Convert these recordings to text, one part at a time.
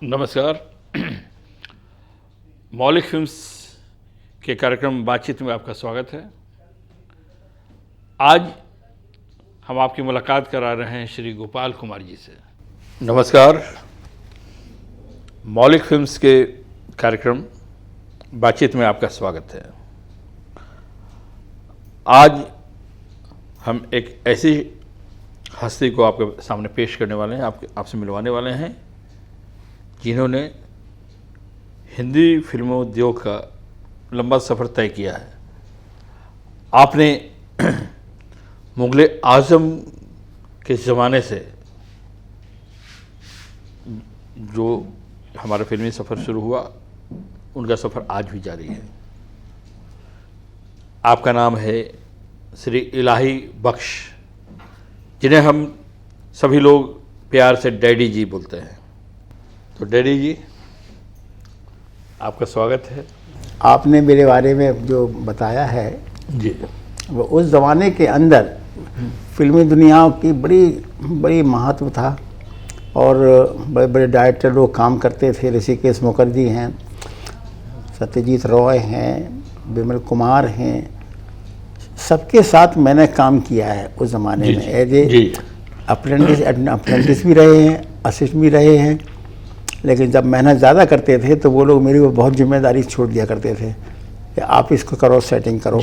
नमस्कार। मौलिक फिल्म्स के कार्यक्रम बातचीत में आपका स्वागत है। आज हम आपकी मुलाकात करा रहे हैं श्री गोपाल कुमार जी से। नमस्कार। मौलिक फिल्म्स के कार्यक्रम बातचीत में आपका स्वागत है। आज हम एक ऐसी हस्ती को आपके सामने पेश करने वाले हैं, आपसे मिलवाने वाले हैं, जिन्होंने हिंदी फिल्मों उद्योग का लंबा सफ़र तय किया है। आपने मुग़ल आज़म के ज़माने से जो हमारा फिल्मी सफ़र शुरू हुआ, उनका सफ़र आज भी जारी है। आपका नाम है श्री इलाही बख्श, जिन्हें हम सभी लोग प्यार से डैडी जी बोलते हैं। तो डैडी जी, आपका स्वागत है। आपने मेरे बारे में जो बताया है जी, वो उस ज़माने के अंदर फिल्मी दुनिया की बड़ी महत्व था और बड़े बड़े डायरेक्टर लोग काम करते थे। ऋषिकेश मुखर्जी हैं, सत्यजीत रॉय हैं, विमल कुमार हैं, सबके साथ मैंने काम किया है उस ज़माने में। एज ए अप्रेंटिस भी रहे हैं, असिस्ट भी रहे हैं। लेकिन जब मेहनत ज़्यादा करते थे तो वो लोग मेरी को बहुत जिम्मेदारी छोड़ दिया करते थे कि आप इसको करो, सेटिंग करो।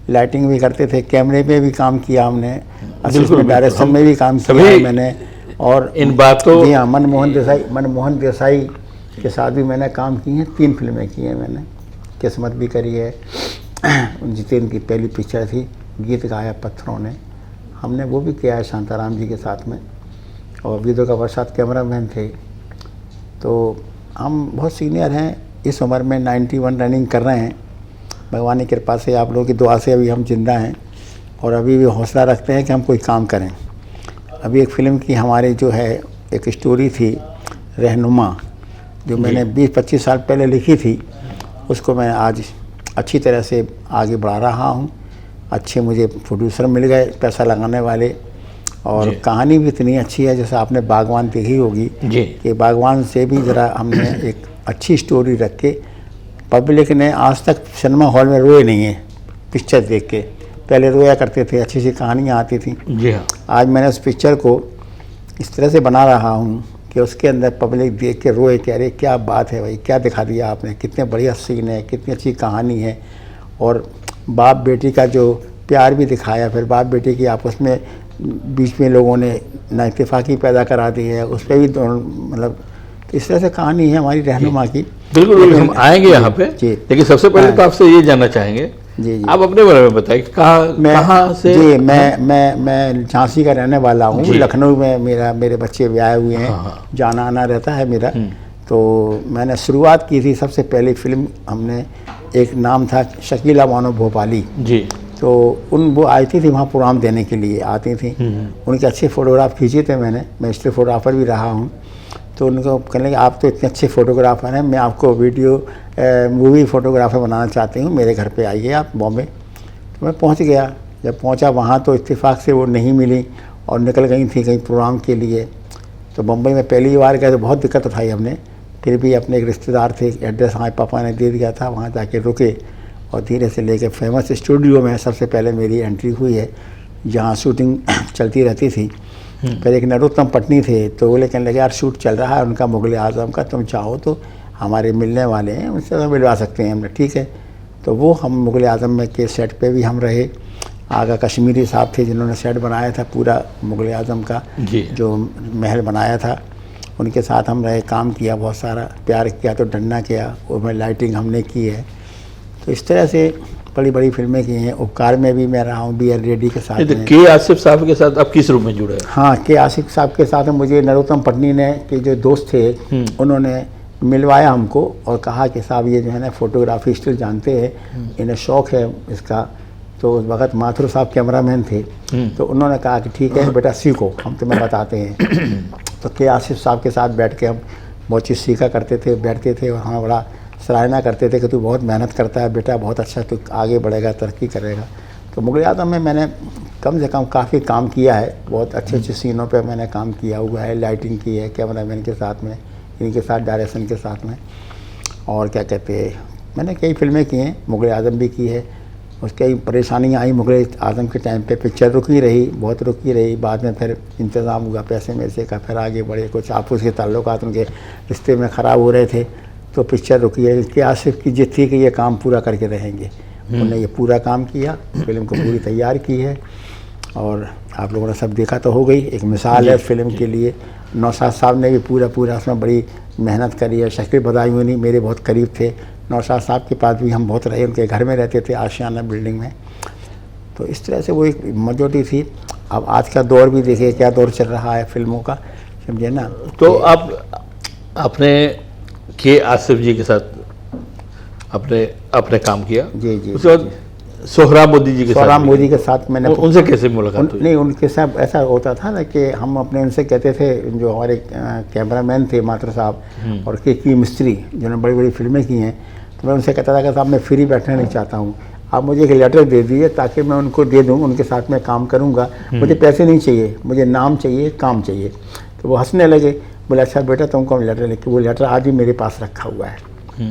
लाइटिंग भी करते थे, कैमरे पे भी काम किया हमने, असिस्ट में, डायरेक्शन में भी काम किया है मैंने। और इन बातों, जी हाँ, मनमोहन देसाई के साथ भी मैंने काम की हैं। 3 फिल्में की हैं मैंने। किस्मत भी करी है, जितेंद्र की पहली पिक्चर थी, गीत गाया पत्थरों ने, हमने वो भी किया है शांताराम जी के साथ में। और विदो का प्रसाद कैमरामैन थे। तो हम बहुत सीनियर हैं, इस उम्र में 91 रनिंग कर रहे हैं। भगवान की कृपा से, आप लोगों की दुआ से अभी हम जिंदा हैं और अभी भी हौसला रखते हैं कि हम कोई काम करें। अभी एक फ़िल्म की हमारी जो है एक स्टोरी थी, रहनुमा, जो मैंने 20-25 साल पहले लिखी थी, उसको मैं आज अच्छी तरह से आगे बढ़ा रहा हूँ। अच्छे मुझे प्रोड्यूसर मिल गए, पैसा लगाने वाले, और कहानी भी इतनी अच्छी है। जैसे आपने बागवान देखी होगी कि बागवान से भी ज़रा हमने एक अच्छी स्टोरी रख के, पब्लिक ने आज तक सिनेमा हॉल में रोए नहीं है पिक्चर देख के। पहले रोया करते थे, अच्छी सी कहानियाँ आती थी। जी हाँ। आज मैंने उस पिक्चर को इस तरह से बना रहा हूँ कि उसके अंदर पब्लिक देख के रोए कि अरे क्या बात है भाई, क्या दिखा दिया आपने, कितने बढ़िया सीन है, कितनी अच्छी कहानी है। और बाप बेटी का जो प्यार भी दिखाया, फिर बाप बेटी की आपस में बीच में लोगों ने नाइतफाकी पैदा करा दी है, उस पर भी मतलब इस तरह से कहानी है हमारी रहनुमा की। बिल्कुल, हम आएंगे यहाँ पे। लेकिन सबसे पहले तो आपसे ये जानना चाहेंगे, जी, आप अपने बारे में बताइए, कहाँ से? जी, मैं झांसी का रहने वाला हूँ। लखनऊ में मेरे बच्चे ब्याह हुए हैं। जाना आना रहता है मेरा। तो मैंने शुरुआत की थी, सबसे पहली फिल्म हमने, एक नाम था शकीला मानो भोपाली जी। तो वो आई थी वहाँ प्रोग्राम देने के लिए आती थी। उनके अच्छे फ़ोटोग्राफ खींचे थे मैंने, मैं स्ट्रीट फोटोग्राफर भी रहा हूँ। तो उनको कहने लगे आप तो इतने अच्छे फ़ोटोग्राफर हैं, मैं आपको वीडियो मूवी फ़ोटोग्राफर बनाना चाहती हूँ, मेरे घर पे आइए आप बॉम्बे। तो मैं पहुँच गया। जब पहुँचा वहाँ तो इत्तेफाक से वो नहीं मिली और निकल गई थी कहीं प्रोग्राम के लिए। तो बम्बई में पहली बार गए तो बहुत दिक्कत उठाई हमने। फिर भी अपने एक रिश्तेदार थे, एड्रेस हमारे पापा ने दे दिया था, वहाँ जाके रुके और धीरे से लेके फेमस स्टूडियो में सबसे पहले मेरी एंट्री हुई है, जहाँ शूटिंग चलती रहती थी। फिर एक नरोत्तम पटनी थे, तो वो कहने लगे यार शूट चल रहा है उनका मुग़ल आज़म का, तुम चाहो तो हमारे मिलने वाले हैं, उनसे तो मिलवा सकते हैं। हमने ठीक है। तो वो हम मुग़ल आज़म में के सेट पे भी हम रहे। आगा कश्मीरी साहब थे जिन्होंने सेट बनाया था पूरा मुग़ल आज़म का, जो महल बनाया था, उनके साथ हम रहे, काम किया, बहुत सारा प्यार किया तो डंडा किया, उसमें लाइटिंग हमने की है। तो इस तरह से बड़ी बड़ी फिल्में की हैं। उपकार में भी मैं रहा हूँ बी आर रेड्डी के साथ। के आसिफ साहब के साथ आप किस रूप में जुड़े? हाँ, के आसिफ साहब के साथ मुझे नरोत्तम पटनी ने के जो दोस्त थे उन्होंने मिलवाया हमको और कहा कि साहब ये जो है ना फोटोग्राफी स्टिल जानते हैं, इन्हें शौक़ है इसका। तो उस वक्त माथुर साहब कैमरामैन थे, तो उन्होंने कहा कि ठीक है बेटा सीखो, हम तुम्हें बताते हैं। तो के आसिफ साहब के साथ बैठ के हम बहुत चीज़ सीखा करते थे, बैठते थे और हाँ बड़ा सराहना करते थे कि तू बहुत मेहनत करता है बेटा, बहुत अच्छा तू आगे बढ़ेगा, तरक्की करेगा। तो मुग़ल आज़म में मैंने कम से कम काफ़ी काम किया है, बहुत अच्छे अच्छे सीनों पे मैंने काम किया हुआ है, लाइटिंग की है कैमरामैन के साथ में, इनके साथ डायरेक्शन के साथ में। और क्या कहते हैं, मैंने कई फिल्में की हैं, मुग़ल आज़म भी की है। उसकी परेशानियाँ आई मुग़ल आज़म के टाइम पे, पिक्चर रुकी रही, बहुत रुकी रही। बाद में फिर इंतज़ाम हुआ पैसे वैसे का, फिर आगे बढ़े, कुछ आपस के ताल्लुकात उनके रिश्ते में ख़राब हो रहे थे तो पिक्चर रुकी है। कि आसिफ की जिद थी कि ये काम पूरा करके रहेंगे, उन्होंने ये पूरा काम किया, फिल्म को पूरी तैयार की है और आप लोगों ने सब देखा तो हो गई। एक मिसाल है फिल्म के लिए। नौशाद साहब ने भी पूरा उसमें बड़ी मेहनत करी है। शकील बदायूनी मेरे बहुत करीब थे, नौशाद साहब के पास भी हम बहुत रहे, उनके घर में रहते थे आशियाना बिल्डिंग में। तो इस तरह से वो एक मजबूती थी। अब आज का दौर भी देखिए क्या दौर चल रहा है फिल्मों का, समझे ना। तो आपने के आसिफ जी के साथ आपने काम किया जी जी। उसके बाद सोहराब मोदी जी के साथ, सोहराब मोदी के साथ मैंने उनसे कैसे मुलाकात हुई? नहीं, उनके साथ ऐसा होता था ना कि हम अपने उनसे कहते थे, जो हमारे कैमरामैन थे मात्र साहब और के मिस्त्री जिन्होंने बड़ी बड़ी फिल्में की हैं, तो मैं उनसे कहता था कि साहब मैं फ्री बैठना नहीं चाहता हूँ, आप मुझे एक लेटर दे दीजिए ताकि मैं उनको दे दूँ, उनके साथ में काम करूँगा, मुझे पैसे नहीं चाहिए, मुझे नाम चाहिए, काम चाहिए। तो वो हंसने लगे, बोले अच्छा बेटा तुमको हम लेटर लिख के, वो लेटर आज भी मेरे पास रखा हुआ है।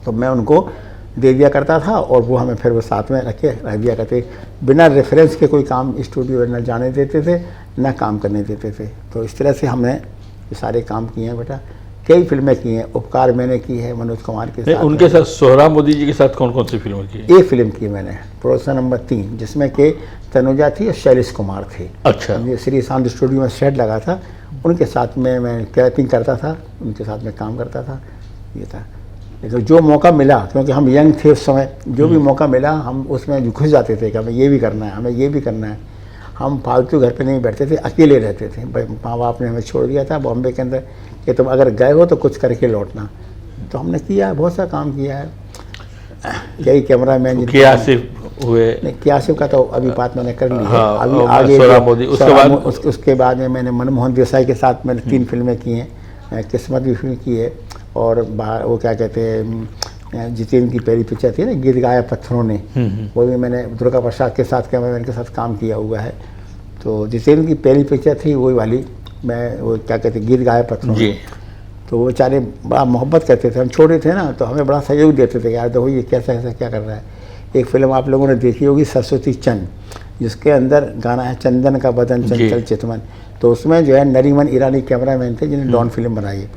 तो मैं उनको दे दिया करता था और वो हमें फिर वो साथ में रख दिया करते, बिना रेफरेंस के कोई काम स्टूडियो न जाने देते थे न काम करने देते थे। तो इस तरह से हमने ये सारे काम किए हैं बेटा। कई फिल्में की हैं, उपकार मैंने की है मनोज कुमार के साथ। उनके साथ सोहराब मोदी जी के साथ कौन कौन सी फिल्में की? एक फिल्म की मैंने, प्रोडक्शन नंबर 3, जिसमें के तनुजा थी और शैलेश कुमार थे। अच्छा। श्री शांत स्टूडियो में सेट लगा था, उनके साथ में मैं कैपिंग करता था, उनके साथ में काम करता था, ये था। लेकिन जो मौका मिला, क्योंकि हम यंग थे उस समय, जो भी मौका मिला हम उसमें घुस जाते थे कि हमें ये भी करना है, हमें ये भी करना है। हम फालतू घर पे नहीं बैठते थे, अकेले रहते थे। माँ बाप ने हमें छोड़ दिया था बॉम्बे के अंदर कि तुम अगर गए हो तो कुछ करके लौटना। तो हमने किया है, बहुत सा काम किया है। यही कैमरामैन आसिफ हुए, नहीं कियासिफ का तो अभी बात मैंने कर ली है। हाँ, अभी आगे उसके बाद में मैंने मनमोहन देसाई के साथ मैंने 3 फिल्में की हैं, किस्मत भी फिल्म की है और वो क्या कहते हैं जितेंद्र की पहली पिक्चर थी ना गीत गाया पत्थरों ने, वो भी मैंने दुर्गा प्रसाद के साथ कैमरामैन के साथ काम किया हुआ है। तो जितेंद्र की पहली पिक्चर थी वही वाली, मैं वो क्या कहते हैं गीत गाया पत्थरों ने। तो वो बेचारे बड़ा मोहब्बत करते थे, हम छोटे थे ना तो हमें बड़ा सहयोग देते थे, यार देखो ये कैसा कैसा क्या कर रहा है। एक फिल्म आप लोगों ने देखी होगी सरस्वती चंद, जिसके अंदर गाना है चंदन का बदन चंचल चितमन। तो उसमें जो है नरीमन ईरानी कैमरामैन थे जिन्हें डॉन फिल्म बनाई है,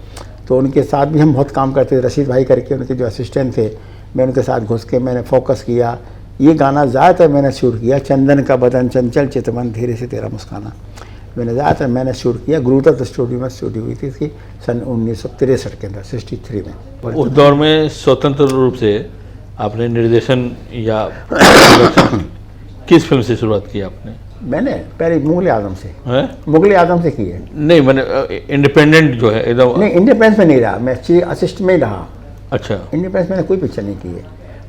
तो उनके साथ भी हम बहुत काम करते थे। रशीद भाई करके उनके जो असिस्टेंट थे, मैं उनके साथ घुस के मैंने फोकस किया। ये गाना ज़्यादातर मैंने शूट किया, चंदन का बदन चंचल चितमन धीरे से तेरा मुस्काना, मैंने ज़्यादातर मैंने शूट किया। गुरुदत्त स्टूडियो में शूटिंग हुई थी इसकी सन 1963 के अंदर, 63 में। उस दौर में स्वतंत्र रूप से आपने निर्देशन या किस फिल्म से शुरुआत की आपने? मैंने पहले मुग़ल आज़म से, मुग़ल आज़म से की है। नहीं मैंने इंडिपेंडेंट जो है एकदम नहीं, इंडिपेंडेंस में नहीं रहा, मैं चीफ असिस्ट में ही रहा। अच्छा। इंडिपेंडेंस मैंने कोई पिक्चर नहीं की है,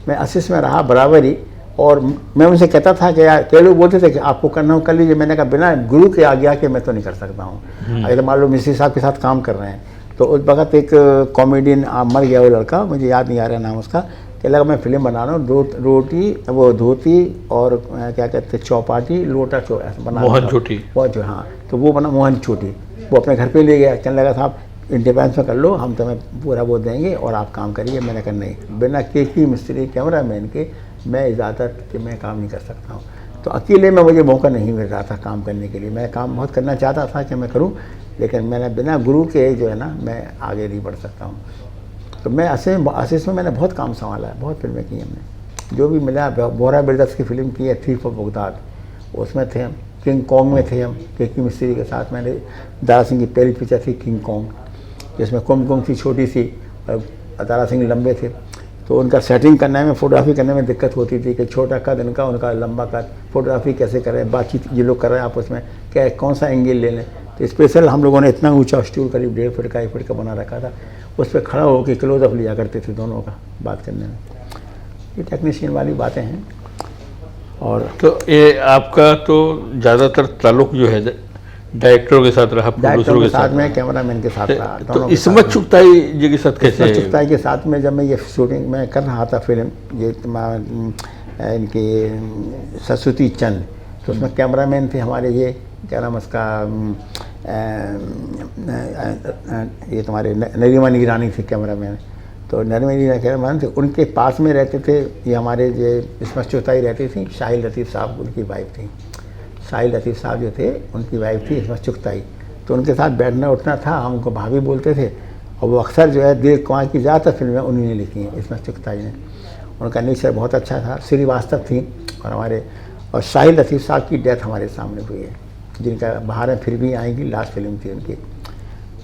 मैं असिस्ट में रहा बराबर ही। और मैं उनसे कहता था कि यार कई लोग बोलते थे कि आपको करना हो कर लीजिए, मैंने कहा बिना गुरु के आज्ञा के मैं तो नहीं कर सकता हूँ। अगर मान लो मिस्त्री साहब के साथ काम कर रहे हैं तो उस वक्त एक कॉमेडियन मर गया वो लड़का, मुझे याद नहीं आ रहा नाम उसका, कि लगा मैं फिल्म बना रहा हूँ, रोटी वो धोती और क्या कहते हैं चौपाटी लोटा बना, मोहन छोटी, वो जो हाँ, तो वो बना मोहन छोटी। वो अपने घर पे ले गया, कहने लगा साहब इंडिपेंडेंस में कर लो, हम तुम्हें पूरा वो देंगे और आप काम करिए। मैंने कहा नहीं, बिना के मिस्त्री कैमरामैन के मैं इजाज़त कि मैं काम नहीं कर सकता हूँ। तो अकेले में मुझे मौका नहीं मिल रहा था काम करने के लिए। मैं काम बहुत करना चाहता था कि मैं करूँ, लेकिन मैंने बिना गुरु के जो है ना मैं आगे नहीं बढ़ सकता हूँ। तो मैं आशीष में मैंने बहुत काम संभाला है, बहुत फिल्में की हमने, जो भी मिला। बोरा ब्रदर्स की फिल्म की है थीफ ऑफ बगदाद, उसमें थे हम। किंग कॉन्ग में थे हम के मिस्त्री के साथ। मैंने दारा सिंह की पहली पिक्चर थी किंग कॉन्ग, जिसमें कुमकुम थी छोटी सी, दारा सिंह लंबे थे। तो उनका सेटिंग करने में, फोटोग्राफी करने में दिक्कत होती थी कि छोटा कद इनका, उनका लंबा कद, फोटोग्राफी कैसे करें, बातचीत ये लोग कर रहे हैं आपस में, क्या कौन सा एंगल ले लें। तो स्पेशल हम लोगों ने इतना ऊंचा स्टूल करीब 1.5 फीट का 1 फीट का बना रखा था, उस पर खड़ा होकर क्लोजअप लिया करते थे दोनों का बात करने में। ये टेक्नीशियन वाली बातें हैं। और तो ये आपका तो ज़्यादातर ताल्लुक जो है डायरेक्टरों के साथ रहा, प्रोड्यूसरों के साथ में, कैमरामैन के साथ रहा। तो इस्मत चुगताई जी के साथ कैसे? इस्मत चुगताई के साथ में जब मैं ये शूटिंग में कर रहा था फिल्म, ये इनकी सरस्वती चंद, तो उसमें कैमरामैन थे हमारे, ये क्या नाम उसका, ये तुम्हारे नरीमन ईरानी थे कैमरामैन, तो नरीमन ईरानी कैमरामैन थे, उनके पास में रहते थे ये हमारे जो इसमें चौथाई रहती थी, शाहिल लतीफ़ साहब उनकी वाइफ थी। शाहिल लतीफ़ साहब जो थे उनकी वाइफ थी इसमें चुगताई, तो उनके साथ बैठना उठना था, हमको भाभी बोलते थे। और वो अक्सर जो है दिलीप कुमार की ज़्यादातर फिल्में उन्हीं ने लिखी हैं इसमें चुगताई ने। उनका नेचर बहुत अच्छा था। श्रीवास्तव थी और हमारे, और शाहिल लतीफ़ साहब की डेथ हमारे सामने हुई है, जिनका बाहर में फिर भी आएंगी लास्ट फिल्म थी उनकी।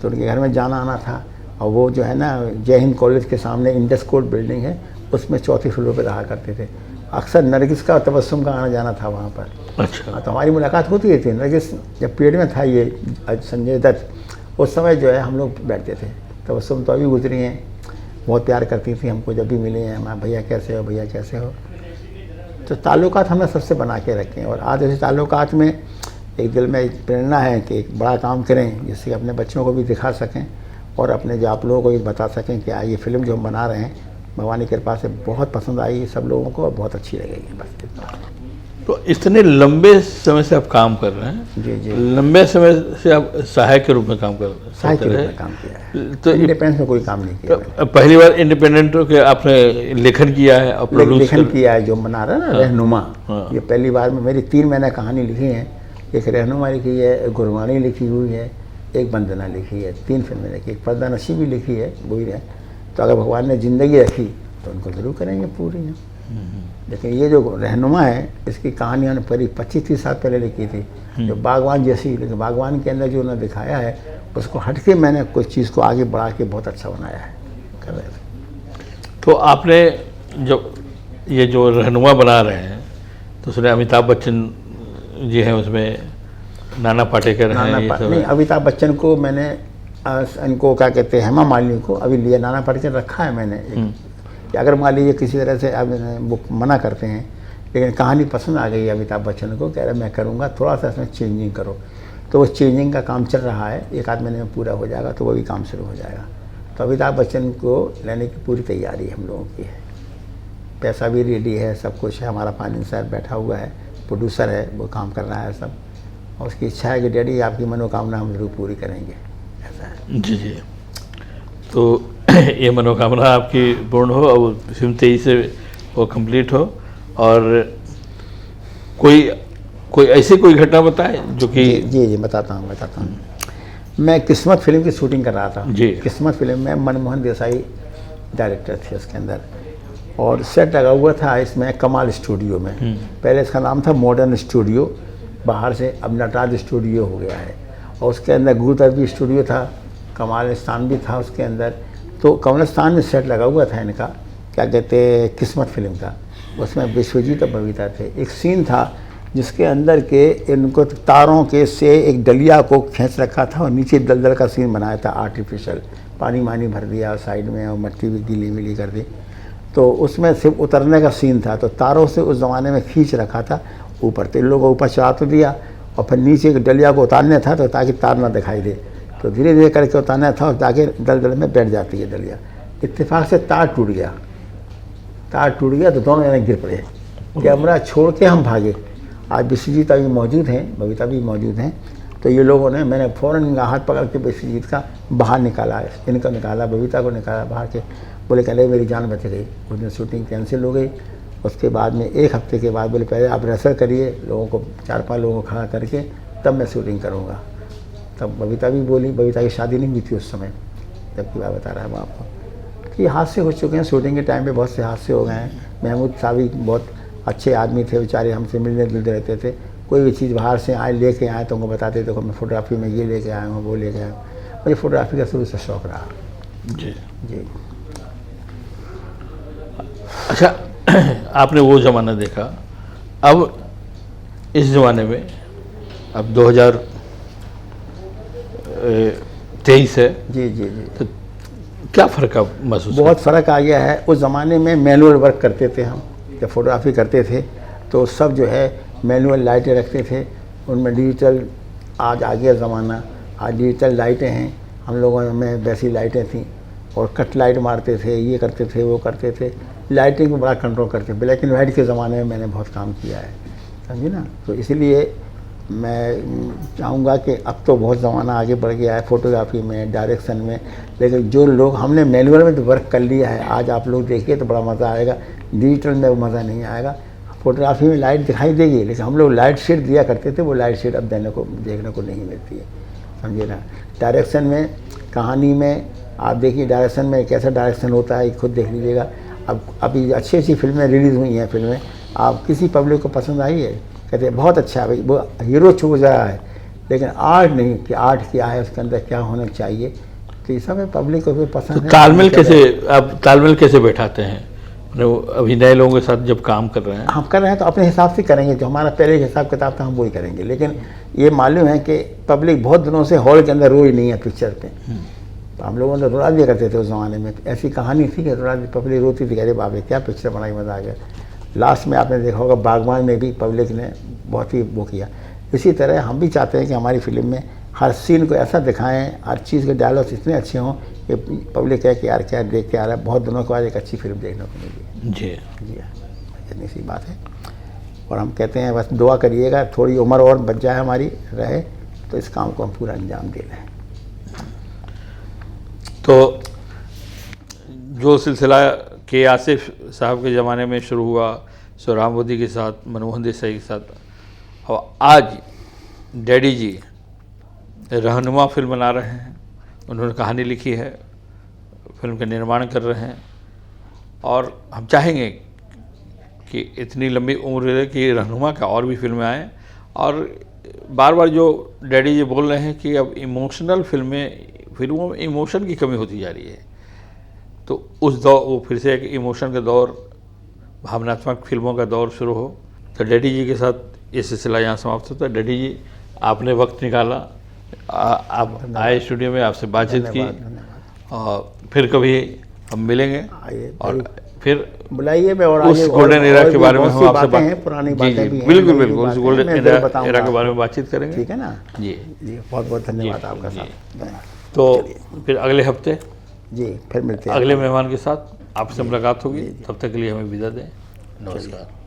तो उनके घर में जाना आना था, और वो जो है ना जय हिंद कॉलेज के सामने इंडस कोर्ट बिल्डिंग है, उसमें चौथी फ्लोर पे रहा करते थे। अक्सर नरगिस का तबस्सुम का आना जाना था वहाँ पर। अच्छा। तो हमारी मुलाकात होती रहती है। नरगिस जब पेड़ में था ये संजय दत्त, उस समय जो है हम लोग बैठते थे। तबस्सुम तो अभी गुजरी हैं, बहुत प्यार करती थी हमको, जब भी मिले हैं हमारे भैया कैसे हो, भैया कैसे हो। तो ताल्लुकात हमने सबसे बना के रखे हैं, और आज ऐसे ताल्लुकात में एक दिल में एक प्रेरणा है कि एक बड़ा काम करें जिससे अपने बच्चों को भी दिखा सकें और अपने जो आप लोगों को भी बता सकें कि ये फिल्म जो हम बना रहे हैं भगवान की कृपा से बहुत पसंद आई सब लोगों को और बहुत अच्छी लगेगी, बस इतना। तो इतने लंबे समय से आप काम कर रहे हैं। जी जी। लंबे समय से आप सहायक के रूप में काम कर रहे हैं। सहायक के रूप में काम किया है, तो इंडिपेंडेंस में कोई काम नहीं किया। तो पहली बार इंडिपेंडेंट के आपने लेखन किया है और प्रोड्यूस लेखन किया है, जो बना रहा है ना रहनुमा, हाँ। ये पहली बार में मेरी 3 मैंने कहानी लिखी हैं। एक रहनुमा लिखी है, एक गुरबानी लिखी हुई है, एक बंदना लिखी है, 3 फिल्में लिखी, एक पर्दा नशी भी लिखी है, वो ही है। तो अगर भगवान ने ज़िंदगी रखी तो उनको ज़रूर करेंगे पूरी हैं। लेकिन ये जो रहनुमा है इसकी कहानी हमने पहले 25-30 साल पहले लिखी थी, जो बागवान जैसी, लेकिन बागवान के अंदर जो उन्होंने दिखाया है उसको हट के मैंने कुछ चीज़ को आगे बढ़ा के बहुत अच्छा बनाया है, कर रहे थे। तो आपने जो ये जो रहनुमा बना रहे हैं तो उसमें अमिताभ बच्चन जी हैं, उसमें नाना पाटेकर हैं, ये सब नहीं, अमिताभ बच्चन को मैंने इनको क्या कहते हैं हेमा मालिनी को अभी लिया, नाना पाटेकर रखा है मैंने कि अगर मान लीजिए किसी तरह से अब वो मना करते हैं, लेकिन कहानी पसंद आ गई अमिताभ बच्चन को, कह रहे मैं करूँगा, थोड़ा सा इसमें चेंजिंग करो। तो वो चेंजिंग का काम चल रहा है, 1 आध महीने में पूरा हो जाएगा तो वो भी काम शुरू हो जाएगा। तो अमिताभ बच्चन को लेने की पूरी तैयारी हम लोगों की है, पैसा भी रेडी है, सब कुछ है, हमारा फाइनेंसर बैठा हुआ है, प्रोड्यूसर है, वो काम कर रहा है सब, और उसकी इच्छा है कि डैडी आपकी मनोकामना हम जरूर पूरी करेंगे, ऐसा है। जी जी। तो ये मनोकामना आपकी पूर्ण हो और फिल्म 23 से वो कंप्लीट हो। और कोई ऐसी कोई घटना बताए जो कि जी बताता हूँ। मैं किस्मत फिल्म की शूटिंग कर रहा था जी। किस्मत फिल्म में मनमोहन देसाई डायरेक्टर थे उसके अंदर, और सेट लगा हुआ था इसमें कमाल स्टूडियो में। पहले इसका नाम था मॉडर्न स्टूडियो, बाहर से अब नटराज स्टूडियो हो गया है, और उसके अंदर गुरुतर्बी स्टूडियो था, कमालिस्तान भी था उसके अंदर। तो कमलिस्तान में सेट लगा हुआ था इनका, क्या कहते किस्मत फिल्म का, उसमें विश्वजीत और बबीता थे। एक सीन था जिसके अंदर के इनको तारों के से एक डलिया को खींच रखा था और नीचे दलदल का सीन बनाया था आर्टिफिशियल, पानी मानी भर दिया साइड में और मट्टी भी गीली मिली कर दी। तो उसमें सिर्फ उतरने का सीन था, तो तारों से उस ज़माने में खींच रखा था ऊपर, तो इन लोगों को ऊपर चढ़ा तो दिया और फिर नीचे एक डलिया को उतारने था तो ताकि तार ना दिखाई दे, तो धीरे धीरे करके उतारना था और ताकि दलदल में बैठ जाती है डलिया। इत्तेफाक से तार टूट गया तो दोनों जने गिर पड़े, कैमरा छोड़ के हम भागे। आज विश्वजीत अभी मौजूद हैं, बबीता भी मौजूद हैं, तो ये लोगों ने, मैंने फ़ौरन इनका हाथ पकड़ के विश्वजीत का बाहर निकाला, इनको निकाला, बबीता को निकाला बाहर के, बोले कहले मेरी जान बच गई। उस दिन शूटिंग कैंसिल हो गई। उसके बाद में 1 हफ्ते के बाद बोले पहले आप रिहर्सल करिए, लोगों को 4-5 लोगों को खड़ा करके तब मैं शूटिंग करूँगा। तब बबीता भी बोली, बबीता की शादी नहीं हुई थी उस समय, जबकि बात बता रहा है आपको कि हादसे हो चुके हैं शूटिंग के टाइम पे, बहुत से हादसे हो गए हैं। महमूद साहब भी बहुत अच्छे आदमी थे बेचारे, हमसे मिलने जुलते रहते थे, कोई भी चीज़ बाहर से आए लेके आए तो उनको बताते थे, मैं फोटोग्राफी में ये लेके आया हूँ, वो लेके आया हूँ। मुझे फोटोग्राफी का शुरू से शौक़ रहा। जी जी। अच्छा, आपने वो ज़माना देखा, अब इस ज़माने में अब 2023 है। जी जी जी। तो क्या फ़र्क आप महसूस बहुत फ़र्क आ गया है। उस ज़माने में मैनुअल वर्क करते थे हम, जब फोटोग्राफी करते थे तो सब जो है मैनुअल लाइटें रखते थे, उनमें डिजिटल, आज आ गया ज़माना, आज डिजिटल लाइटें हैं, हम लोगों में वैसी लाइटें थीं और कट लाइट मारते थे, ये करते थे वो करते थे, लाइटिंग को बड़ा कंट्रोल करते थे। ब्लैक एंड वाइट के ज़माने में मैंने बहुत काम किया है, समझी ना। तो इसलिए मैं चाहूँगा कि अब तो बहुत ज़माना आगे बढ़ गया है फोटोग्राफी में, डायरेक्शन में, लेकिन जो लोग हमने मैनुअल में तो वर्क कर लिया है, आज आप लोग देखिए तो बड़ा मज़ा आएगा। डिजिटल में वो मज़ा नहीं आएगा। फोटोग्राफी में लाइट दिखाई देगी, लेकिन हम लोग लाइट शेड दिया करते थे, वो लाइट शेड अब देखने को नहीं मिलती है, समझिए ना। डायरेक्शन में, कहानी में आप देखिए, डायरेक्शन में कैसा डायरेक्शन होता है खुद देख लीजिएगा। अब अभी अच्छी अच्छी फिल्में रिलीज़ हुई हैं, फिल्में आप किसी पब्लिक को पसंद आई है, कहते हैं बहुत अच्छा है भाई, वो हीरो छू रहा है, लेकिन आर्ट नहीं कि आर्ट क्या है, उसके अंदर क्या होना चाहिए, तो ये सब है पब्लिक को भी पसंद है। तालमेल कैसे, आप तालमेल कैसे बैठाते हैं अभी नए लोगों के साथ जब काम कर रहे हैं? हम कर रहे हैं तो अपने हिसाब से करेंगे, जो हमारा पहले हिसाब किताब था हम वही करेंगे, लेकिन ये मालूम है कि पब्लिक बहुत दिनों से हॉल के अंदर रोई नहीं है पिक्चर पे। तो हम लोगों ने रुला दिया करते थे उस ज़माने में, ऐसी कहानी थी कि रुला, पब्लिक रोती थी, अरे बाप रे क्या पिक्चर बनाई, मज़ा आ गया। लास्ट में आपने देखा होगा बागबान में भी पब्लिक ने बहुत ही वो किया। इसी तरह हम भी चाहते हैं कि हमारी फिल्म में हर सीन को ऐसा दिखाएं, हर चीज़ के डायलॉग्स इतने अच्छे हों कि पब्लिक कहे कि यार क्या देख के आ रहा है, बहुत दिनों के बाद एक अच्छी फिल्म देखने को मिली। जी जी हाँ, इतनी सी बात है। और हम कहते हैं बस दुआ करिएगा, थोड़ी उम्र और बच जाए हमारी रहे, तो इस काम को हम पूरा अंजाम दे लें। तो जो सिलसिला के आसिफ साहब के ज़माने में शुरू हुआ, सोहराबुद्दीन के साथ, मनमोहन देसाई के साथ, और आज डैडी जी रहनुमा फिल्म बना रहे हैं, उन्होंने कहानी लिखी है, फिल्म का निर्माण कर रहे हैं, और हम चाहेंगे कि इतनी लंबी उम्र है कि रहनुमा का और भी फिल्में आएँ। और बार बार जो डैडी जी बोल रहे हैं कि अब इमोशनल फिल्मों में इमोशन की कमी होती जा रही है, तो उस दौर, वो फिर से एक इमोशन का दौर, भावनात्मक फिल्मों का दौर शुरू हो। तो डैडी जी के साथ ये सिलसिला यहाँ समाप्त होता है। डैडी जी, आपने वक्त निकाला, आप आए स्टूडियो में, आपसे बातचीत की, और फिर कभी हम मिलेंगे और फिर बुलाइए मैं, और उस गोल्डन एरा के बारे में हम आपसे बात, पुरानी बातें भी हैं, बिल्कुल बिल्कुल, उस गोल्डन एरा के बारे में बातचीत करेंगे। ठीक है ना जी जी, बहुत बहुत धन्यवाद आपका साहब। तो फिर अगले हफ्ते जी फिर मिलते हैं अगले मेहमान के साथ आपसे मुलाकात होगी। तब तक के लिए हमें विदा दें। नमस्कार।